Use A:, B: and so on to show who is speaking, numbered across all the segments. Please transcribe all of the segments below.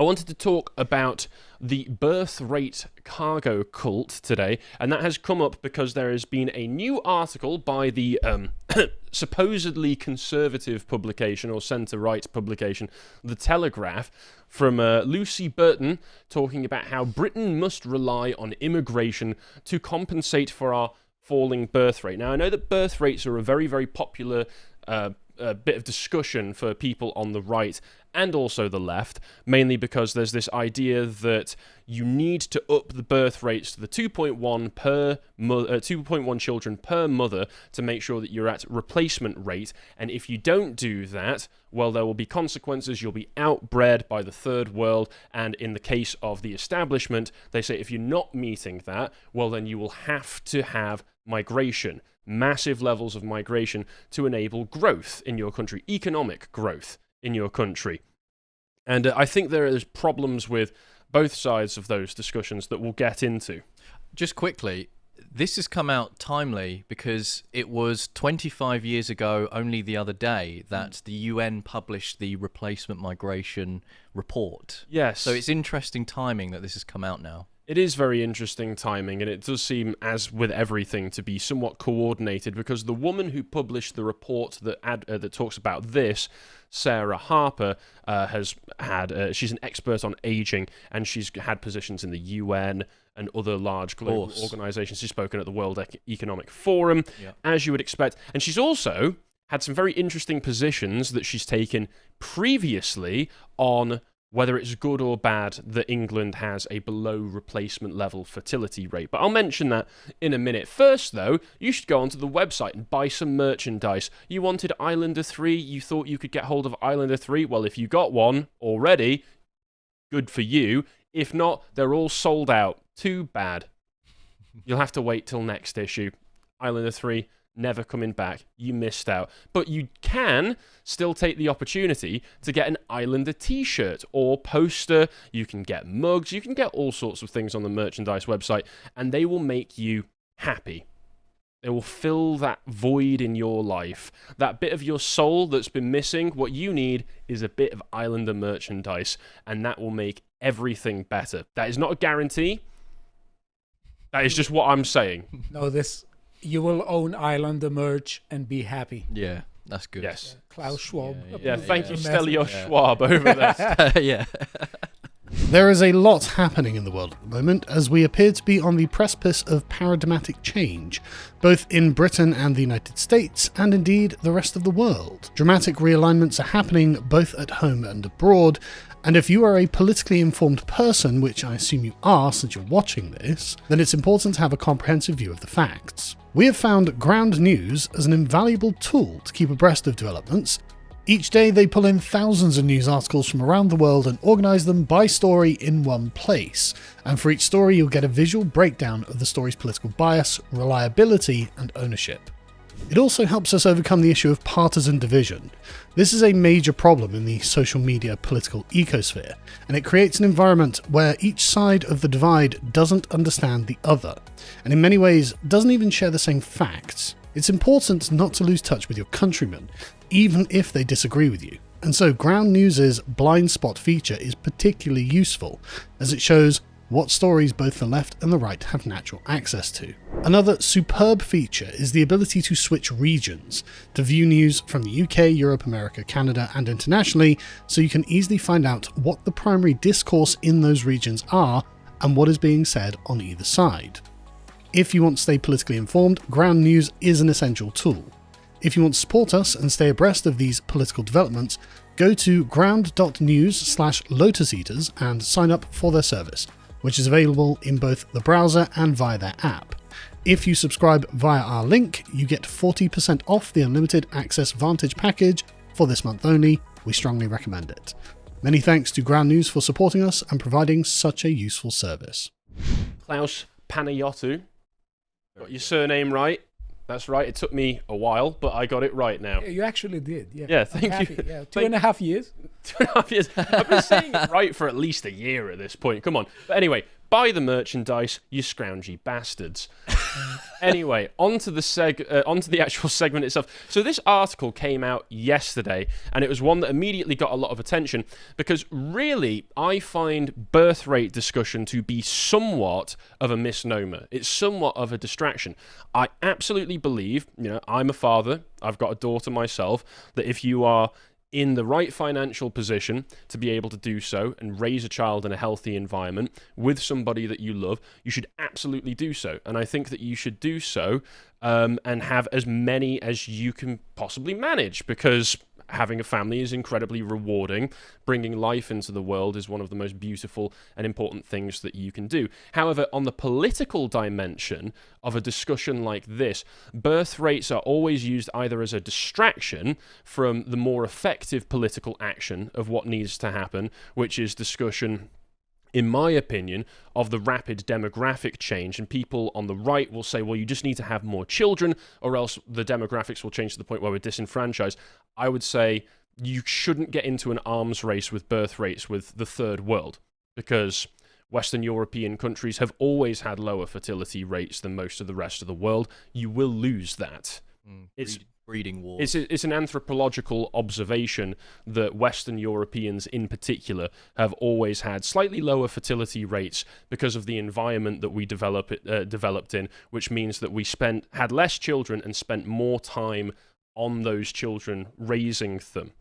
A: I wanted to talk about the birth rate cargo cult today, and that has come up because there has been a new article by the supposedly conservative publication or centre-right publication, The Telegraph, from Lucy Burton, talking about how Britain must rely on immigration to compensate for our falling birth rate. Now, I know that birth rates are a very, very popular bit of discussion for people on the right and also the left, mainly because there's this idea that you need to up the birth rates to the 2.1 children per mother to make sure that you're at replacement rate, and if you don't do that, well, there will be consequences. You'll be outbred by the third world, and in the case of the establishment, they say if you're not meeting that, well, then you will have to have migration, massive levels of migration to enable growth in your country, economic growth in your country. And I think there is problems with both sides of those discussions that we'll get into.
B: Just quickly, this has come out timely because it was 25 years ago, only the other day, that the UN published the replacement migration report.
A: Yes.
B: So it's interesting timing that this has come out now.
A: It is very interesting timing, and it does seem, as with everything, to be somewhat coordinated, because the woman who published the report that talks about this, Sarah Harper, has had she's an expert on aging, and she's had positions in the UN and other large global organisations. She's spoken at the World Economic Forum, as you would expect, and she's also had some very interesting positions that she's taken previously on whether it's good or bad that England has a below replacement level fertility rate. But I'll mention that in a minute. First, though, you should go onto the website and buy some merchandise. You wanted Islander 3, you thought you could get hold of Islander 3. Well, if you got one already, good for you. If not, they're all sold out. Too bad. You'll have to wait till next issue. Islander 3, never coming back. You missed out. But you can still take the opportunity to get an Islander t-shirt or poster. You can get mugs. You can get all sorts of things on the merchandise website, and they will make you happy. They will fill that void in your life, that bit of your soul that's been missing. What you need is a bit of Islander merchandise, and that will make everything better. That is not a guarantee. That is just what I'm saying.
C: No, you will own Islander merch and be happy.
B: Yeah, that's good.
A: Yes.
C: Klaus Schwab.
A: Thank you, Stelios Schwab, over there.
B: Yeah.
D: There is a lot happening in the world at the moment, as we appear to be on the precipice of paradigmatic change, both in Britain and the United States, and indeed the rest of the world. Dramatic realignments are happening both at home and abroad, and if you are a politically informed person, which I assume you are since you're watching this, then it's important to have a comprehensive view of the facts. We have found Ground News as an invaluable tool to keep abreast of developments. Each day they pull in thousands of news articles from around the world and organise them by story in one place, and for each story you'll get a visual breakdown of the story's political bias, reliability and ownership. It also helps us overcome the issue of partisan division. This is a major problem in the social media political ecosphere, and it creates an environment where each side of the divide doesn't understand the other, and in many ways doesn't even share the same facts. It's important not to lose touch with your countrymen, even if they disagree with you. And so Ground News's blind spot feature is particularly useful, as it shows what stories both the left and the right have natural access to. Another superb feature is the ability to switch regions, to view news from the UK, Europe, America, Canada and internationally, so you can easily find out what the primary discourse in those regions are and what is being said on either side. If you want to stay politically informed, Ground News is an essential tool. If you want to support us and stay abreast of these political developments, go to ground.news/Lotus Eaters and sign up for their service, which is available in both the browser and via their app. If you subscribe via our link, you get 40% off the Unlimited Access Vantage package for this month only. We strongly recommend it. Many thanks to Ground News for supporting us and providing such a useful service.
A: Klaus Panayotou. Got your surname right. That's right. It took me a while, but I got it right now.
C: Yeah, you actually did.
A: Yeah, thank you.
C: Yeah, 2.5 years.
A: 2.5 years. I've been saying it right for at least a year at this point. Come on. But anyway, buy the merchandise, you scroungy bastards. Anyway, onto the actual segment itself. So this article came out yesterday, and it was one that immediately got a lot of attention because really, I find birth rate discussion to be somewhat of a misnomer. It's somewhat of a distraction. I absolutely believe, I'm a father, I've got a daughter myself, that if you are in the right financial position to be able to do so and raise a child in a healthy environment with somebody that you love, you should absolutely do so. And I think that you should do so and have as many as you can possibly manage, because having a family is incredibly rewarding. Bringing life into the world is one of the most beautiful and important things that you can do. However, on the political dimension of a discussion like this, birth rates are always used either as a distraction from the more effective political action of what needs to happen, which is discussion, in my opinion, of the rapid demographic change. And people on the right will say, well, you just need to have more children or else the demographics will change to the point where we're disenfranchised. I would say you shouldn't get into an arms race with birth rates with the third world, because Western European countries have always had lower fertility rates than most of the rest of the world. You will lose that. It's
B: breeding wars.
A: It's an anthropological observation that Western Europeans in particular have always had slightly lower fertility rates because of the environment that we developed in, which means that we had less children and spent more time on those children, raising them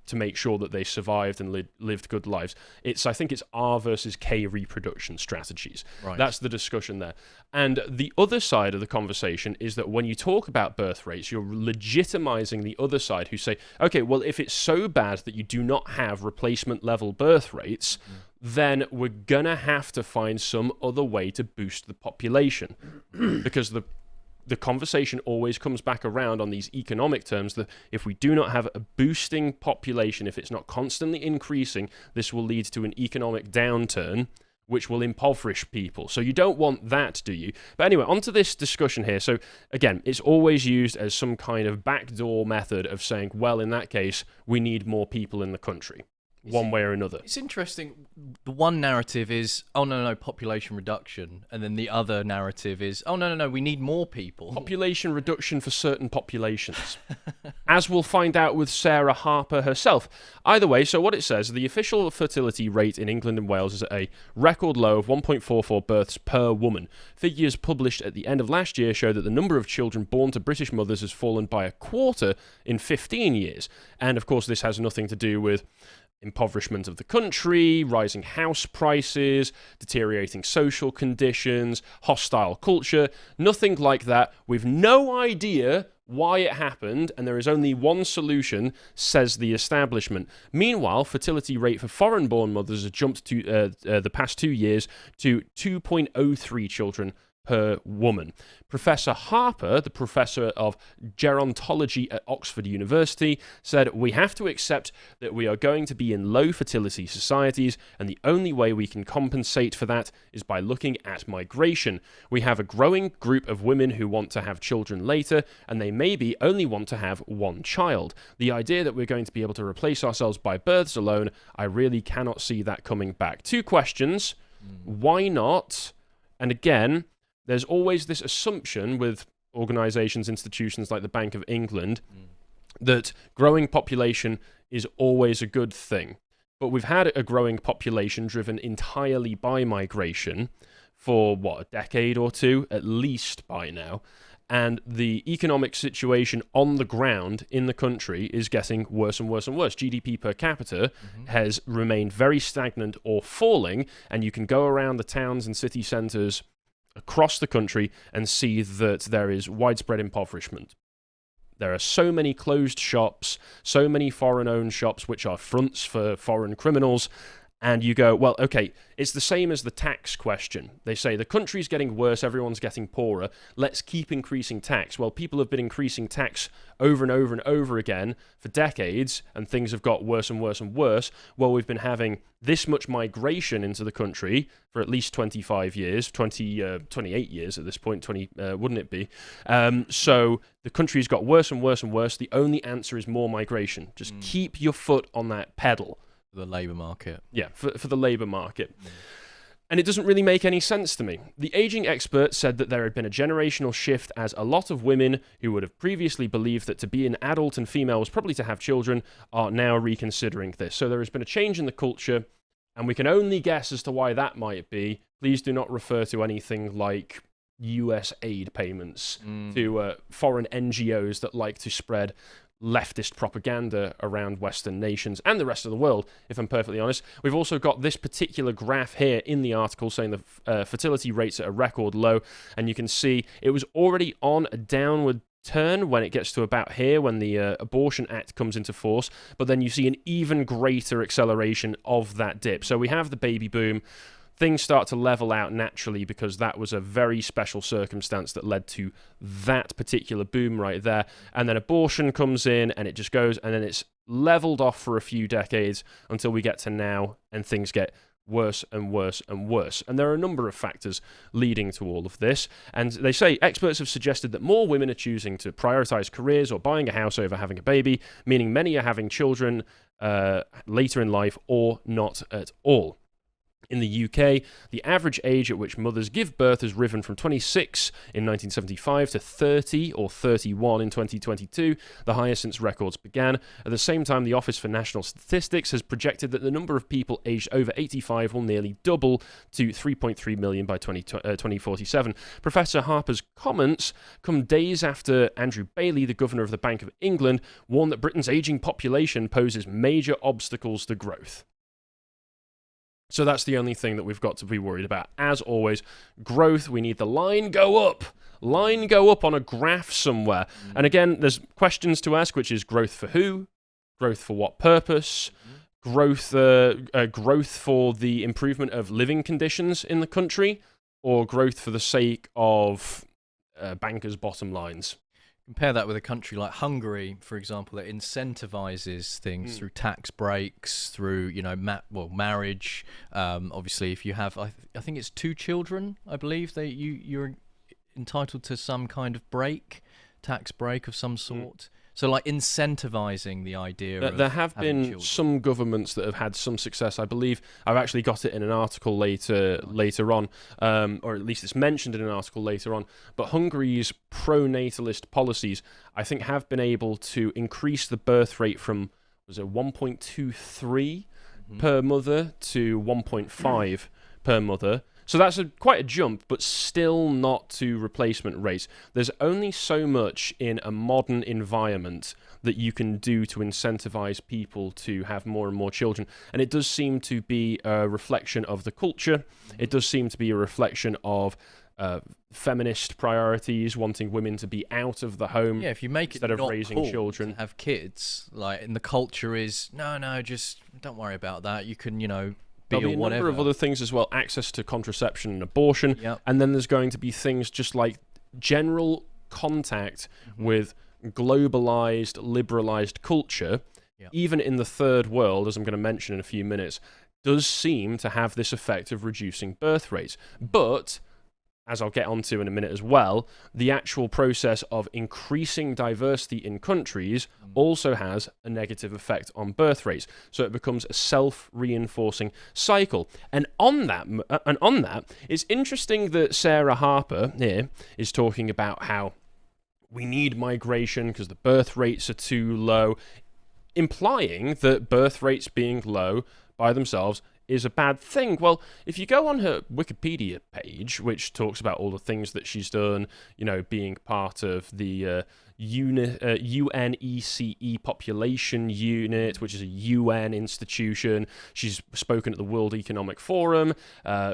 A: to make sure that they survived and lived good lives. I think it's R versus K reproduction strategies.
B: Right.
A: That's the discussion there. And the other side of the conversation is that when you talk about birth rates, you're legitimizing the other side who say, okay, well, if it's so bad that you do not have replacement level birth rates, then we're going to have to find some other way to boost the population. Because the conversation always comes back around on these economic terms that if we do not have a boosting population, if it's not constantly increasing, this will lead to an economic downturn, which will impoverish people. So you don't want that, do you? But anyway, onto this discussion here. So again, it's always used as some kind of backdoor method of saying, well, in that case, we need more people in the country, one way or another.
B: It's interesting. The one narrative is, oh, no, population reduction. And then the other narrative is, oh, no, we need more people.
A: Population reduction for certain populations. As we'll find out with Sarah Harper herself. Either way, so what it says, the official fertility rate in England and Wales is at a record low of 1.44 births per woman. Figures published at the end of last year show that the number of children born to British mothers has fallen by a quarter in 15 years. And of course, this has nothing to do with impoverishment of the country, rising house prices, deteriorating social conditions, hostile culture, nothing like that. We've no idea why it happened, and there is only one solution, says the establishment. Meanwhile, fertility rate for foreign-born mothers has jumped to the past 2 years to 2.03 children per woman. Professor Harper, the professor of gerontology at Oxford University, said, we have to accept that we are going to be in low fertility societies, and the only way we can compensate for that is by looking at migration. We have a growing group of women who want to have children later, and they maybe only want to have one child. The idea that we're going to be able to replace ourselves by births alone, I really cannot see that coming back. 2 questions. Why not? And again, there's always this assumption with organisations, institutions like the Bank of England, that growing population is always a good thing. But we've had a growing population driven entirely by migration for, a decade or two, at least by now. And the economic situation on the ground in the country is getting worse and worse and worse. GDP per capita has remained very stagnant or falling, and you can go around the towns and city centres across the country and see that there is widespread impoverishment. There are so many closed shops, so many foreign-owned shops which are fronts for foreign criminals, and you go, well, okay, it's the same as the tax question. They say the country's getting worse, everyone's getting poorer, let's keep increasing tax. Well, people have been increasing tax over and over and over again for decades, and things have got worse and worse and worse. Well, we've been having this much migration into the country for at least 25 years, 28 years at this point, wouldn't it be? So the country's got worse and worse and worse. The only answer is more migration. Just keep your foot on that pedal.
B: The labour market.
A: Yeah, for the labour market. And it doesn't really make any sense to me. The aging expert said that there had been a generational shift as a lot of women who would have previously believed that to be an adult and female was probably to have children are now reconsidering this. So there has been a change in the culture, and we can only guess as to why that might be. Please do not refer to anything like US aid payments to foreign NGOs that like to spread leftist propaganda around Western nations and the rest of the world, if I'm perfectly honest. We've also got this particular graph here in the article saying the fertility rates at a record low, and you can see it was already on a downward turn when it gets to about here, when the Abortion Act comes into force, but then you see an even greater acceleration of that dip. So we have the baby boom. Things start to level out naturally because that was a very special circumstance that led to that particular boom right there. And then abortion comes in and it just goes, and then it's leveled off for a few decades until we get to now, and things get worse and worse and worse. And there are a number of factors leading to all of this. And they say experts have suggested that more women are choosing to prioritize careers or buying a house over having a baby, meaning many are having children later in life or not at all. In the UK, the average age at which mothers give birth has risen from 26 in 1975 to 30 or 31 in 2022, the highest since records began. At the same time, the Office for National Statistics has projected that the number of people aged over 85 will nearly double to 3.3 million by 2047. Professor Harper's comments come days after Andrew Bailey, the Governor of the Bank of England, warned that Britain's ageing population poses major obstacles to growth. So that's the only thing that we've got to be worried about. As always, growth, we need the line go up. Line go up on a graph somewhere. And again, there's questions to ask, which is growth for who? Growth for what purpose? Growth for the improvement of living conditions in the country? Or growth for the sake of bankers' bottom lines?
B: Compare that with a country like Hungary, for example, that incentivizes things through tax breaks, through marriage. Obviously, if you have, I think it's 2 children, I believe you're entitled to some kind of tax break of some sort. So, like, incentivizing the idea of
A: there have been
B: children.
A: some governments that have had some success. I believe I've actually got it in an article later on, or at least it's mentioned in an article later on. But Hungary's pro-natalist policies, I think, have been able to increase the birth rate from 1.23 per mother to 1.5 per mother. So that's quite a jump, but still not to replacement rates. There's only so much in a modern environment that you can do to incentivize people to have more and more children. And it does seem to be a reflection of the culture. It does seem to be a reflection of feminist priorities, wanting women to be out of the home
B: if you make
A: instead
B: it
A: of raising
B: cool
A: children.
B: To have kids, like, and the culture is, no, just don't worry about that. You can,
A: There'll be a number of other things as well, access to contraception and abortion, and then there's going to be things just like general contact with globalized, liberalized culture, even in the third world, as I'm going to mention in a few minutes, does seem to have this effect of reducing birth rates. But as I'll get onto in a minute as well, the actual process of increasing diversity in countries also has a negative effect on birth rates. So it becomes a self-reinforcing cycle. And on that, it's interesting that Sarah Harper here is talking about how we need migration because the birth rates are too low, implying that birth rates being low by themselves is a bad thing. Well, if you go on her Wikipedia page, which talks about all the things that she's done, being part of the UNECE Population Unit, which is a UN institution. She's spoken at the World Economic Forum,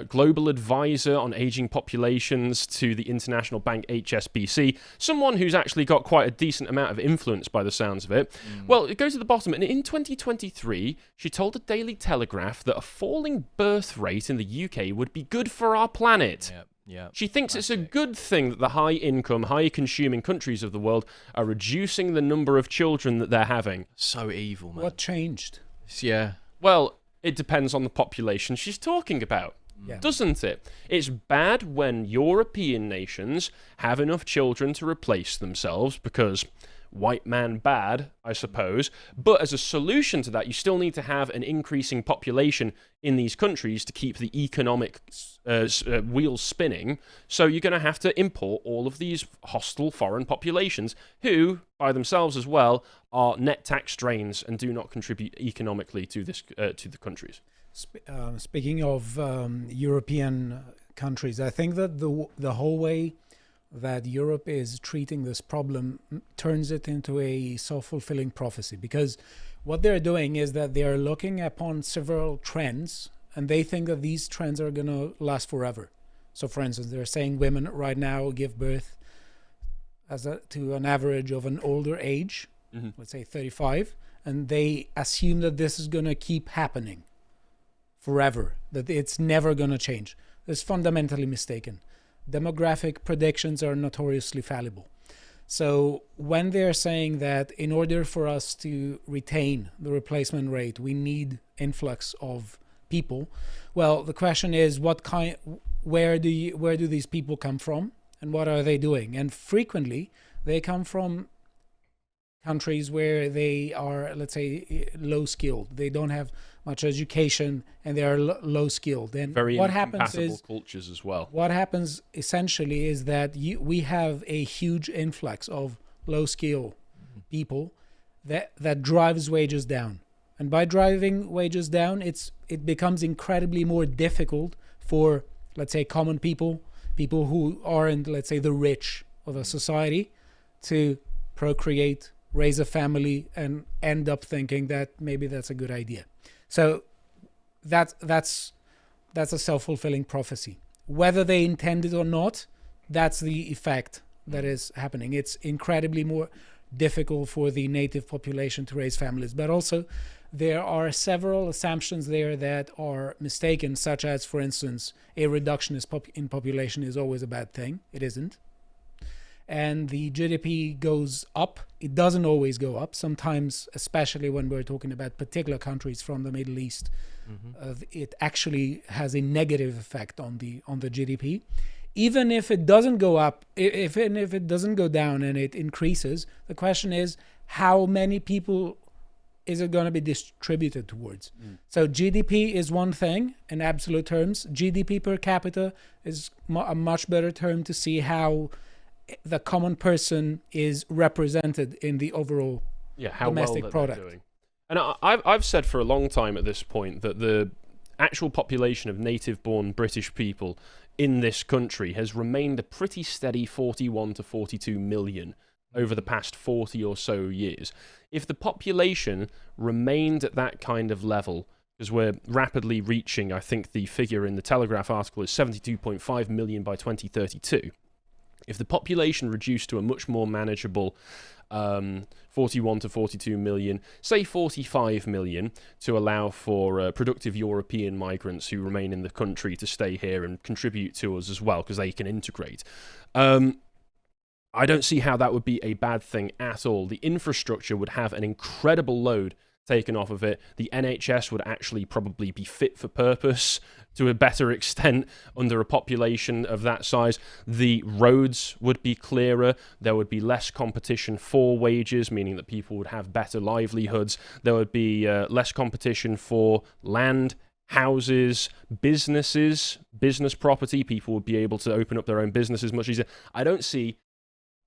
A: global advisor on aging populations to the international bank HSBC, someone who's actually got quite a decent amount of influence by the sounds of it. Well, it goes to the bottom, and in 2023, she told the Daily Telegraph that a falling birth rate in the UK would be good for our planet. She thinks it's a good thing that the high-income, high-consuming countries of the world are reducing the number of children that they're having.
B: So evil, man.
C: What changed?
A: Well, it depends on the population she's talking about, doesn't it? It's bad when European nations have enough children to replace themselves because, white man bad, I suppose. But as a solution to that, you still need to have an increasing population in these countries to keep the economic wheels spinning. So you're going to have to import all of these hostile foreign populations who, by themselves as well, are net tax drains and do not contribute economically to this to the countries.
C: Speaking of European countries, I think that the whole way that Europe is treating this problem turns it into a self-fulfilling prophecy, because what they're doing is that they're looking upon several trends and they think that these trends are going to last forever. So for instance, they're saying women right now give birth to an average of an older age, let's say 35, and they assume that this is going to keep happening forever, that it's never going to change. It's fundamentally mistaken. Demographic predictions are notoriously fallible. So when they're saying that in order for us to retain the replacement rate, we need influx of people, well, the question is where do these people come from and what are they doing? And frequently they come from countries where they are, let's say, low skilled. They don't have much education and they are low skilled. And
A: very
C: what happens is
A: cultures as well.
C: What happens essentially is that we have a huge influx of low skill people that drives wages down. And by driving wages down, it becomes incredibly more difficult for, let's say, common people who aren't, let's say, the rich of a society, to procreate, raise a family, and end up thinking that maybe that's a good idea. So that's a self-fulfilling prophecy. Whether they intend it or not, that's the effect that is happening. It's incredibly more difficult for the native population to raise families. But also, there are several assumptions there that are mistaken, such as, for instance, a reduction in population is always a bad thing. It isn't. And the GDP goes up. It doesn't always go up. Sometimes, especially when we're talking about particular countries from the Middle East, it actually has a negative effect on the GDP. Even if it doesn't go up, if it doesn't go down and it increases, the question is how many people is it going to be distributed towards? So GDP is one thing in absolute terms. GDP per capita is a much better term to see how the common person is represented in the overall domestic product.
A: They're doing. And I've said for a long time at this point that the actual population of native-born British people in this country has remained a pretty steady 41 to 42 million over the past 40 or so years. If the population remained at that kind of level, because we're rapidly reaching, I think the figure in the Telegraph article is 72.5 million by 2032. If the population reduced to a much more manageable 41 to 42 million, say 45 million, to allow for productive European migrants who remain in the country to stay here and contribute to us as well, because they can integrate. I don't see how that would be a bad thing at all. The infrastructure would have an incredible load taken off of it. The NHS would actually probably be fit for purpose to a better extent under a population of that size. The roads would be clearer. There would be less competition for wages, meaning that people would have better livelihoods. There would be less competition for land, houses, businesses, business property. People would be able to open up their own businesses much easier. I don't see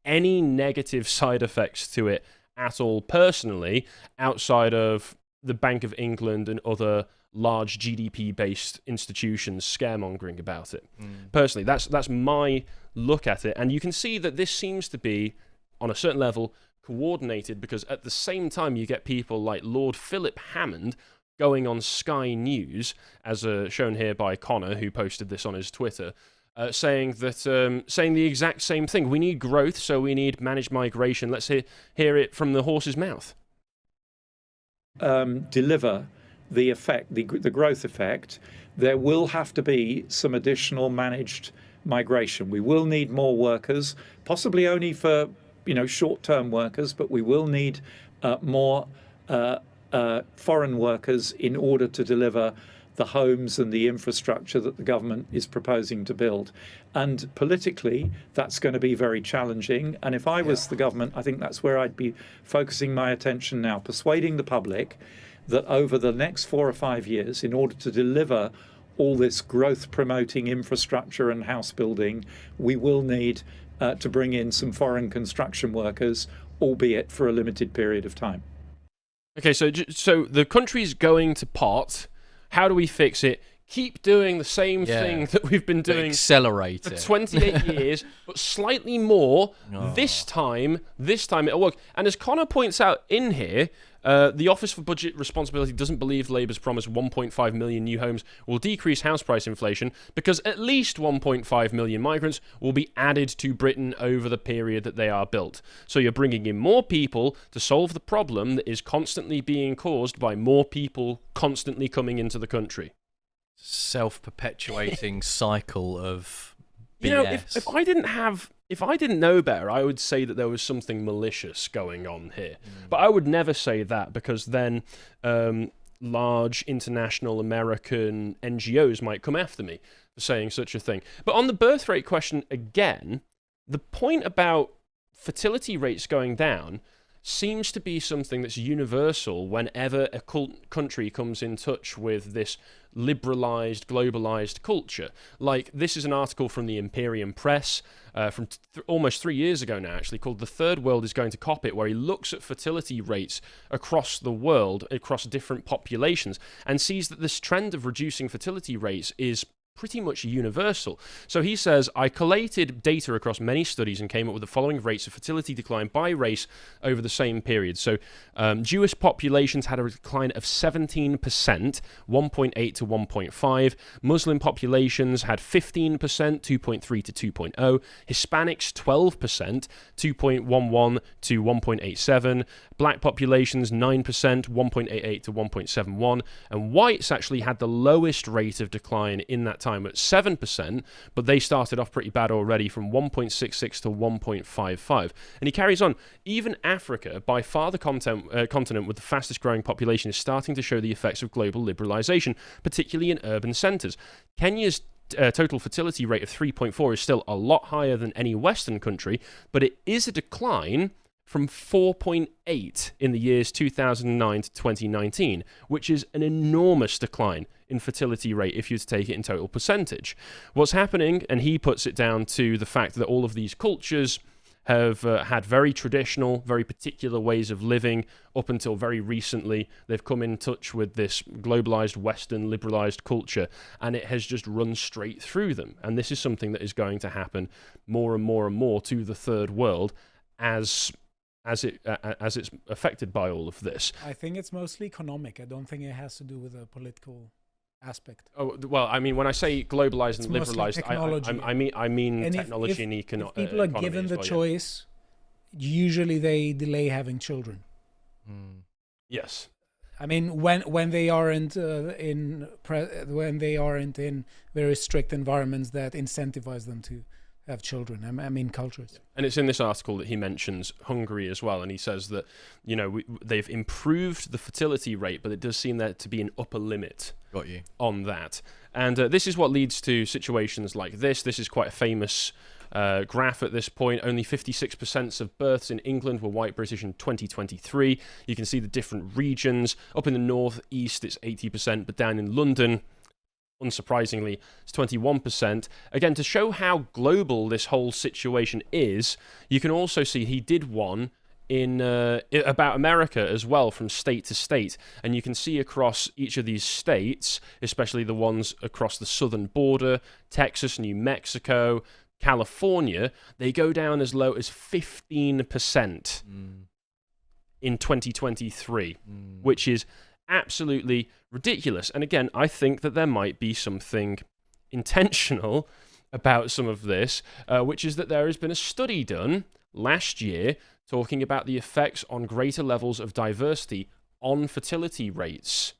A: any negative side effects to it at all personally, outside of the Bank of England and other large GDP-based institutions scaremongering about it. Personally, that's my look at it. And you can see that this seems to be, on a certain level, coordinated, because at the same time you get people like Lord Philip Hammond going on Sky News, as shown here by Connor, who posted this on his Twitter, saying the exact same thing. We need growth, so we need managed migration. Let's hear it from the horse's mouth.
E: Deliver the effect, the growth effect, there will have to be some additional managed migration. We will need more workers, possibly only for short-term workers, but we will need more foreign workers in order to deliver the homes and the infrastructure that the government is proposing to build. And politically, that's going to be very challenging. And if I was the government, I think that's where I'd be focusing my attention now, persuading the public that over the next 4 or 5 years, in order to deliver all this growth promoting infrastructure and house building, we will need to bring in some foreign construction workers, albeit for a limited period of time.
A: Okay, so the country's going to pot. How do we fix it? Keep doing the same thing that we've been doing
B: accelerate
A: for
B: it.
A: 28 years, but slightly more. This time it'll work. And as Connor points out in here, the Office for Budget Responsibility doesn't believe Labour's promise 1.5 million new homes will decrease house price inflation because at least 1.5 million migrants will be added to Britain over the period that they are built. So you're bringing in more people to solve the problem that is constantly being caused by more people constantly coming into the country.
B: Self-perpetuating cycle of BS.
A: You know, if I didn't know better, I would say that there was something malicious going on here. But I would never say that, because then large international American NGOs might come after me for saying such a thing. But on the birth rate question again, the point about fertility rates going down seems to be something that's universal whenever a country comes in touch with this liberalized, globalized culture. Like, this is an article from the Imperium Press from almost 3 years ago now, actually, called "The Third World is Going to Cop It," where he looks at fertility rates across the world, across different populations, and sees that this trend of reducing fertility rates is pretty much universal. So he says, I collated data across many studies and came up with the following rates of fertility decline by race over the same period. So Jewish populations had a decline of 17%, 1.8 to 1.5. Muslim populations had 15%, 2.3 to 2.0. Hispanics, 12%, 2.11 to 1.87. Black populations, 9%, 1.88 to 1.71. And whites actually had the lowest rate of decline in that time at 7%, but they started off pretty bad already, from 1.66 to 1.55. And he carries on, even Africa, by far the continent with the fastest growing population, is starting to show the effects of global liberalization, particularly in urban centers. Kenya's total fertility rate of 3.4 is still a lot higher than any Western country, but it is a decline from 4.8 in the years 2009 to 2019, which is an enormous decline in fertility rate if you take it in total percentage. What's happening, and he puts it down to the fact that all of these cultures have had very traditional, very particular ways of living up until very recently. They've come in touch with this globalized, Western, liberalized culture, and it has just run straight through them. And this is something that is going to happen more and more and more to the third world as it's affected by all of this.
C: I think it's mostly economic. I don't think it has to do with a political aspect.
A: Oh well, I mean, when I say globalized and liberalized, I mean
C: and
A: technology
C: if
A: and economy.
C: If people are given the choice, usually they delay having children.
A: Yes.
C: I mean, when they aren't when they aren't in very strict environments that incentivize them to have children. I mean, cultures.
A: And it's in this article that he mentions Hungary as well, and he says that, you know, they've improved the fertility rate, but it does seem there to be an upper limit on that. And this is what leads to situations like this. This is quite a famous graph at this point. Only 56% of births in England were white British in 2023. You can see the different regions. Up in the north east, it's 80%, but down in London, unsurprisingly, it's 21%. Again, to show how global this whole situation is, you can also see he did one in about America as well, from state to state. And you can see across each of these states, especially the ones across the southern border, Texas, New Mexico, California, they go down as low as 15% in 2023, which is absolutely ridiculous. And again, I think that there might be something intentional about some of this, which is that there has been a study done last year talking about the effects on greater levels of diversity on fertility rates.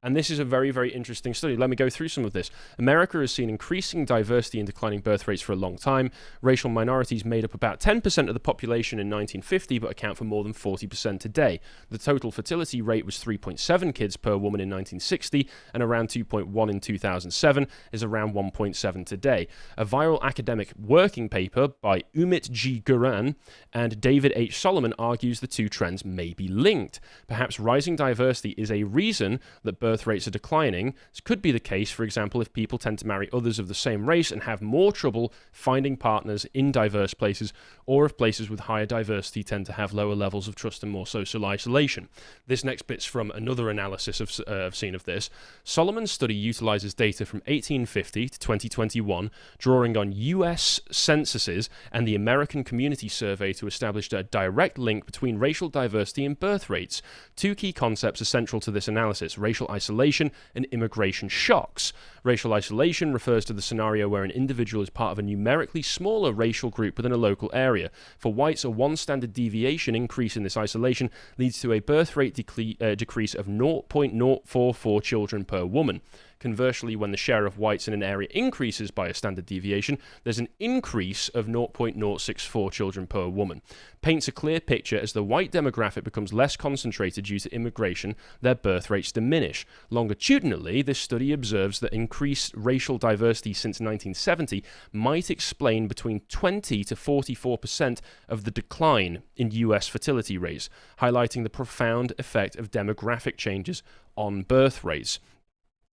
A: And this is a very, very interesting study. Let me go through some of this. America has seen increasing diversity and declining birth rates for a long time. Racial minorities made up about 10% of the population in 1950, but account for more than 40% today. The total fertility rate was 3.7 kids per woman in 1960, and around 2.1 in 2007, is around 1.7 today. A viral academic working paper by Umit G. Guran and David H. Solomon argues the two trends may be linked. Perhaps rising diversity is a reason that birth rates are declining. This could be the case, for example, if people tend to marry others of the same race and have more trouble finding partners in diverse places, or if places with higher diversity tend to have lower levels of trust and more social isolation. This next bit's from another analysis I've seen of this. Solomon's study utilizes data from 1850 to 2021, drawing on US censuses and the American Community Survey to establish a direct link between racial diversity and birth rates. Two key concepts are central to this analysis: racial isolation and immigration shocks. Racial isolation refers to the scenario where an individual is part of a numerically smaller racial group within a local area. For whites, a one standard deviation increase in this isolation leads to a birth rate decrease of 0.044 children per woman. Conversely, when the share of whites in an area increases by a standard deviation, there's an increase of 0.064 children per woman. Paints a clear picture: as the white demographic becomes less concentrated due to immigration, their birth rates diminish. Longitudinally, this study observes that increased racial diversity since 1970 might explain between 20 to 44% of the decline in US fertility rates, highlighting the profound effect of demographic changes on birth rates.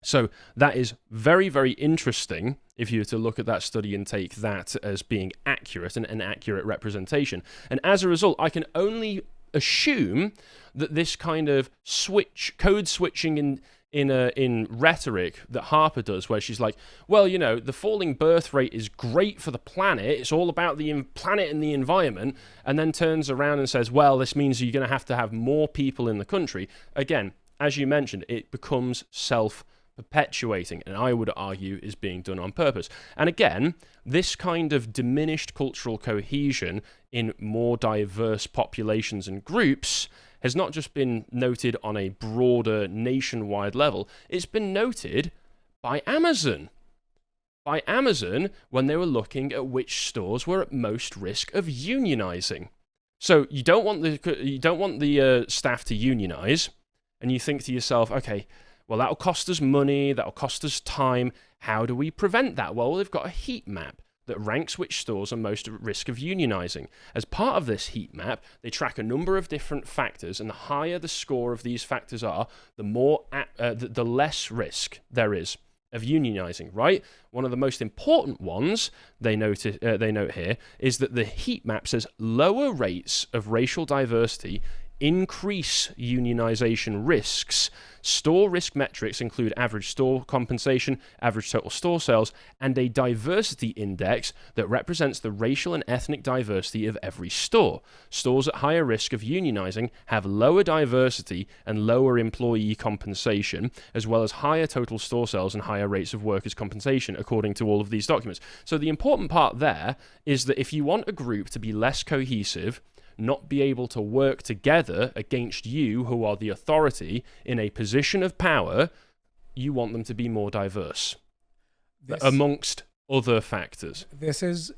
A: So that is very, very interesting if you were to look at that study and take that as being accurate and an accurate representation. And as a result, I can only assume that this kind of code switching in rhetoric that Harper does, where she's like, well, you know, the falling birth rate is great for the planet, it's all about the planet and the environment, and then turns around and says, well, this means you're going to have more people in the country. Again, as you mentioned, it becomes self-perpetuating, and I would argue is being done on purpose. And again, this kind of diminished cultural cohesion in more diverse populations and groups has not just been noted on a broader nationwide level, it's been noted by Amazon. By Amazon when they were looking at which stores were at most risk of unionizing. So you don't want the staff to unionize, and you think to yourself, okay, well, that'll cost us money, that'll cost us time. How do we prevent that? Well, they've got a heat map that ranks which stores are most at risk of unionizing. As part of this heat map, they track a number of different factors, and the higher the score of these factors are, the less risk there is of unionizing, right? One of the most important ones they note here is that the heat map says lower rates of racial diversity increase unionization risks. Store risk metrics include average store compensation, average total store sales, and a diversity index that represents the racial and ethnic diversity of every store. Stores at higher risk of unionizing have lower diversity and lower employee compensation, as well as higher total store sales and higher rates of workers' compensation, according to all of these documents. So the important part there is that if you want a group to be less cohesive, not be able to work together against you, who are the authority in a position of power, you want them to be more diverse, amongst other factors.
C: This has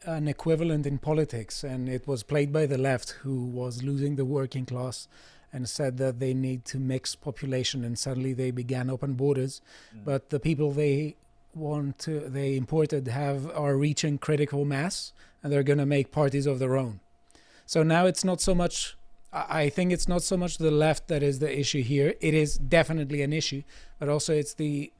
C: an equivalent in politics, and it was played by the left, who was losing the working class and said that they need to mix population, and suddenly they began open borders. But the people they imported are reaching critical mass, and they're going to make parties of their own. So now it's not so much, I think it's not so much the left that is the issue here. It is definitely an issue, but also it's the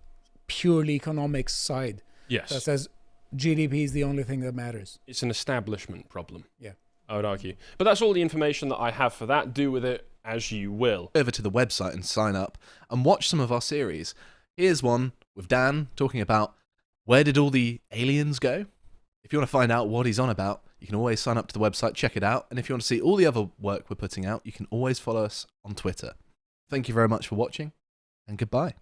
C: purely economics side.
A: Yes.
C: That says GDP is the only thing that matters.
A: It's an establishment problem.
C: Yeah.
A: I would argue. But that's all the information that I have for that. Do with it as you will.
F: Over to the website and sign up and watch some of our series. Here's one with Dan talking about where did all the aliens go? If you want to find out what he's on about, you can always sign up to the website, check it out. And if you want to see all the other work we're putting out, you can always follow us on Twitter. Thank you very much for watching, and goodbye.